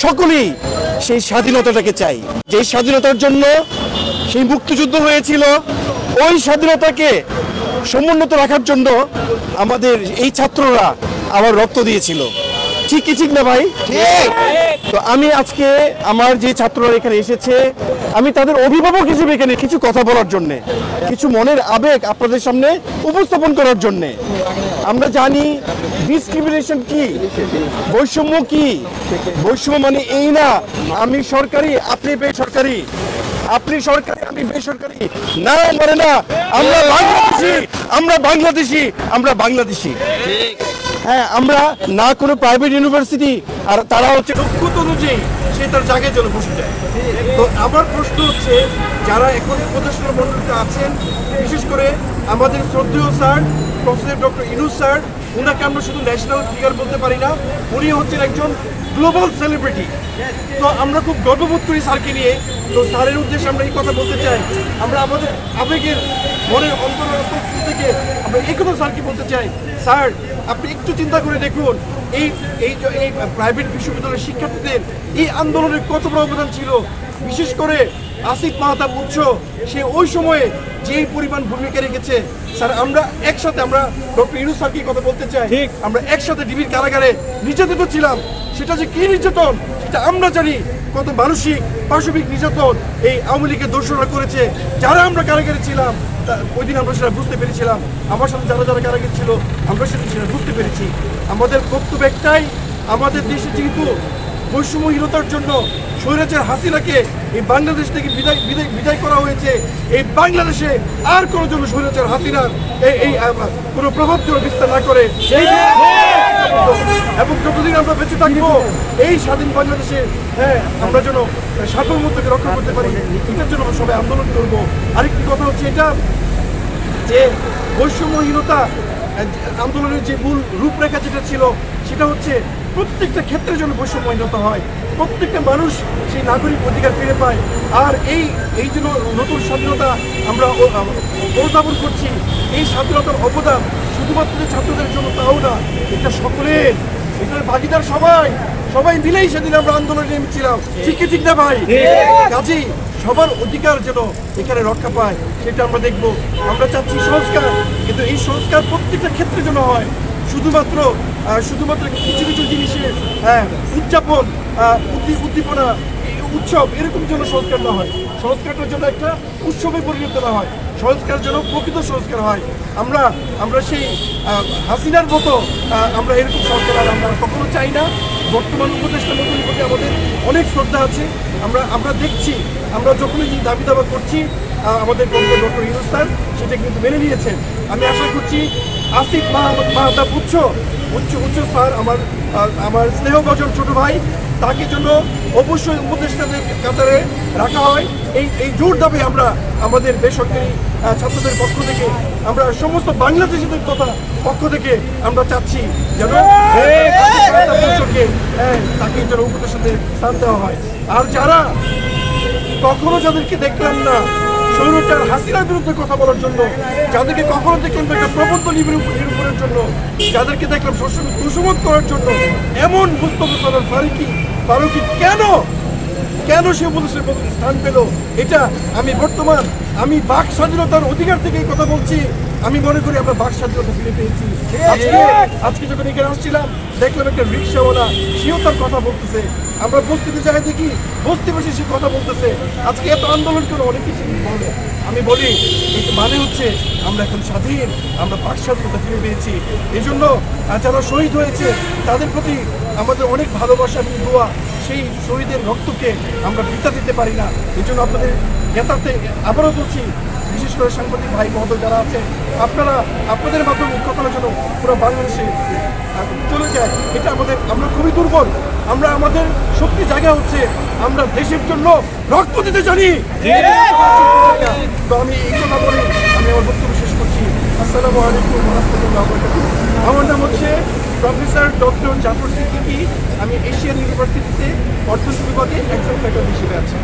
সকলেই সেই স্বাধীনতাটাকে চাই, যে স্বাধীনতার জন্য সেই মুক্তিযুদ্ধ হয়েছিল। ওই স্বাধীনতাকে সমুন্নত রাখার জন্য আমাদের এই ছাত্ররা আমার রক্ত দিয়েছিল। ঠিক কি ঠিক না ভাই? তো আমি আজকে আমার যে ছাত্ররা এখানে এসেছে, আমি তাদের অভিভাবক হিসেবে এখানে কিছু কথা বলার জন্যে, কিছু মনের আবেগ আপনাদের সামনে উপস্থাপন করার জন্যে। আমরা জানি ডিসক্রিমিনেশন কি, বৈষম্য কি। বৈষম্য মানে এই না আমি সরকারি আপনি বেসরকারি, আপনি সরকারি আমি বেসরকারি, না মানে না। আমরা বাংলাদেশি, আমরা বাংলাদেশি, আমরা বাংলাদেশি। হ্যাঁ, আমরা না কোনো প্রাইভেট ইউনিভার্সিটি, আর তারা হচ্ছে দক্ষতা অনুযায়ী সে তার জায়গায় জন্য বসে যায়। তো আমার প্রশ্ন হচ্ছে, যারা এখন উপদেষ্টা মণ্ডলীতে আছেন, বিশেষ করে আমাদের শ্রদ্ধেয় sir professor doctor Yunus sir, ওনাকে আমরা শুধু ন্যাশনাল ফিগার বলতে পারি না, উনি হচ্ছেন একজন গ্লোবাল সেলিব্রিটি। তো আমরা খুব গর্ববোধ করি স্যারকে নিয়ে। তো স্যারের উদ্দেশ্যে আমরা এই কথা বলতে চাই, আমরা আমাদের আবেগের মনের অন্তরের থেকে আমরা এই কথা স্যারকে বলতে চাই, স্যার আপনি একটু চিন্তা করে দেখুন এই এই এই প্রাইভেট বিশ্ববিদ্যালয়ের শিক্ষার্থীদের এই আন্দোলনের কত বড় অবদান ছিল। বিশেষ করে আসিফ মাহতাব উচ্চ, সে ওই সময়ে যেই পরিমাণ ভূমিকা রেখেছে। স্যার আমরা একসাথে, আমরা ডক্টর ইউনূস স্যারকে কথা বলতে চাই, আমরা একসাথে ডিবির কারাগারে নির্যাতিত ছিলাম। সেটা যে কি নির্যাতন সেটা আমরা জানি, কত মানসিক পাশবিক নির্যাতন এই আওয়ামী লীগের দোষরা করেছে। যারা আমরা কারাগারে ছিলাম ওই দিন আমরা সেটা বুঝতে পেরেছিলাম, আমার সাথে যারা যারা কারাগারে ছিল আমরা সেটা বুঝতে পেরেছি। আমাদের বক্তব্য একটাই, আমাদের দেশে যেহেতু বৈষম্যহীনতার জন্য স্বৈরাচার হাসিনাকে এই বাংলাদেশ থেকে বিদায় করা হয়েছে, এই বাংলাদেশে আর কোনো জন্য স্বৈরাচার হাসিনার এই কোনো প্রভাব যেন বিস্তার না করে, এবং যতদিন আমরা বেঁচে থাকবো এই স্বাধীন বাংলাদেশে আমরা যেন সার্বভৌমত্বকে রক্ষা করতে পারি, এটার জন্য আমরা সবাই আন্দোলন করবো। আরেকটি কথা হচ্ছে এটা যে বৈষম্যহীনতা আন্দোলনের যে মূল রূপরেখা যেটা ছিল সেটা হচ্ছে প্রত্যেকটা ক্ষেত্রে যেন বৈষম্যহীনতা হয়, প্রত্যেকটা মানুষ সেই নাগরিক অধিকার ফিরে পায়। আর এই জন্য নতুন স্বাধীনতা আমরা অনুধাবন করছি। এই স্বাধীনতার অবদান শুধুমাত্র যে ছাত্রদের জন্য তাও না, এটা সকলের, এটার ভাগিদার সবাই মিলেই সেদিন আমরা আন্দোলনে নেমেছিলাম। ঠিক কি ঠিক না ভাই? কাজেই সবার অধিকার যেন এখানে রক্ষা পায় সেটা আমরা দেখব। আমরা চাচ্ছি সংস্কার, কিন্তু এই সংস্কার প্রত্যেকটা ক্ষেত্রে যেন হয়, শুধুমাত্র কিছু কিছু জিনিসের উদযাপন, উদ্দীপনা, উৎসব এরকম যেন সংস্কার না হয়। সংস্কারটার জন্য একটা উৎসবে পরিণত না হয়, সংস্কার যেন প্রকৃত সংস্কার হয়। আমরা সেই হাসিনার মতো আমরা এরকম সংস্কার আর আমরা কখনো চাই না। বর্তমান উপদেষ্টা মণ্ডলীর প্রতি আমাদের অনেক শ্রদ্ধা আছে। আমরা দেখছি, আমরা যখনই দাবি দাবা করছি আমাদের ডক্টর ইউনূস স্যার সেটা কিন্তু মেনে নিয়েছেন। আমি আশা করছি আসিফ মাহতাব উচ্চ স্যার আমার স্নেহভাজন ছোট ভাই, তাকে জন্য অবশ্যই উপদেষ্টাদের কাতারে রাখা হয়। এই জোর দাবি আমরা আমাদের বেসরকারি ছাত্রদের পক্ষ থেকে, আমরা সমস্ত বাংলাদেশিদের পক্ষ থেকে আমরা চাচ্ছি যেন তাকে যেন উপদেষ্টাদের স্থান দেওয়া হয়। আর যারা কখনো যাদেরকে দেখলাম না স্বৈরাচার হাসিনার বিরুদ্ধে কথা বলার জন্য, যাদেরকে কখনো দেখলাম একটা প্রবন্ধ নিরূপণের জন্য, যাদেরকে দেখলাম দুঃসমত করার জন্য, এমন মুস্তফা সরোয়ার ফারুকী কেন সে উপদেশের পদে স্থান পেল, এটা আমি বাক স্বাধীনতার অধিকার থেকে এই কথা বলছি। আমি মনে করি আমরা বাক স্বাধীনতা ফিরে পেয়েছি। আজকে যখন এখানে আসছিলাম দেখলাম একটা রিক্সাওয়ালা, সেও তার কথা বলতেছে। আমরা বস্তিতে যাই দেখি বস্তি বসে সে কথা বলতেছে। আজকে এত আন্দোলন করে অনেক কিছু বলে, আমি বলি মানে হচ্ছে আমরা এখন স্বাধীন, আমরা বাক স্বাধীনতা ফিরে পেয়েছি। এই জন্য যারা শহীদ হয়েছে তাদের প্রতি আমাদের অনেক ভালোবাসা এবং দোয়া। সেই শহীদের রক্তকে আমরা বৃথা দিতে পারি না। এই জন্য আপনাদের জ্ঞাতার্থে আবারও বলছি, বিশেষ করে সাংবাদিক ভাই মহোদয় যারা আছেন, আপনাদের মাধ্যমে কথাটা যেন পুরো বাংলাদেশে চলে যায়। এটা আমরা খুবই দুর্বল। আমাদের শক্তি জায়গা হচ্ছে আমরা দেশের জন্য রক্ত দিতে জানি। তো আমি এই কথা বলে আমি আমার বক্তব্য শেষ করছি। আসসালামু আলাইকুম ওয়া রাহমাতুল্লাহি ওয়া বারাকাতুহু। আমার নাম হচ্ছে প্রফেসর ডক্টর জাফর সিদ্দিকী। আমি এশিয়ান ইউনিভার্সিটিতে অর্থনীতি বিভাগে একজন ফ্যাকাল্টি হিসেবে আছি।